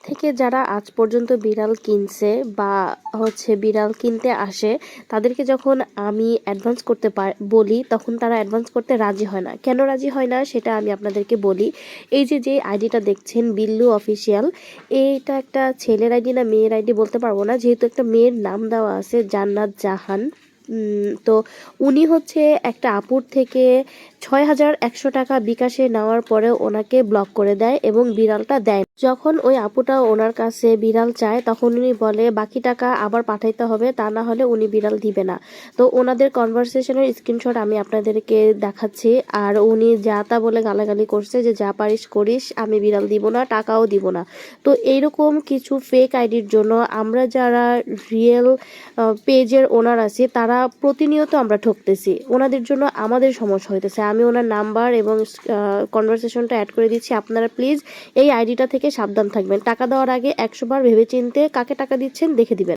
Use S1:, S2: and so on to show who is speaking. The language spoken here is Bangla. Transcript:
S1: থেকে যারা আজ পর্যন্ত বিড়াল কিনছে বা বিড়াল কিনতে আসে, তাদেরকে যখন আমি অ্যাডভান্স করতে বলি, তখন তারা অ্যাডভান্স করতে রাজি হয় না। কেন রাজি হয় না সেটা আমি আপনাদেরকে বলি। এই যে আইডিটা দেখছেন বিল্লু অফিসিয়াল, এইটা একটা ছেলের আইডি না মেয়ের আইডি বলতে পারবো না, যেহেতু একটা মেয়ের নাম দেওয়া আছে জান্নাত জাহান। তো উনি একটা আপুর থেকে ৬,১০০ টাকা বিকাশে নেওয়ার পরে ওনাকে ব্লক করে দেয় এবং বিড়ালটা দেয়। যখন ওই আপুটা ওনার কাছে বিড়াল চায়, তখন উনি বলে বাকি টাকা আবার পাঠাইতে হবে, তা না হলে উনি বিড়াল দিবে না। তো ওনাদের কনভারসেশনের স্ক্রিনশট আমি আপনাদেরকে দেখাচ্ছি। আর উনি যা তা বলে গালাগালি করছে যে যা পারিস করিস, আমি বিড়াল দিব না, টাকাও দিব না। তো এইরকম কিছু ফেক আইডির জন্য আমরা যারা রিয়েল পেজের ওনার আছি, তারা প্রতিনিয়ত আমরা ঠকতেছি। ওনাদের জন্য আমাদের সমস্যা হইতেছে। আমি ওনার নাম্বার এবং কনভারসেশনটা অ্যাড করে দিচ্ছি। আপনারা প্লিজ এই আইডিটা থেকে সাবধান থাকবেন। টাকা দেওয়ার আগে ১০০ বার ভেবেচিন্তে কাকে টাকা দিচ্ছেন দেখে দিবেন।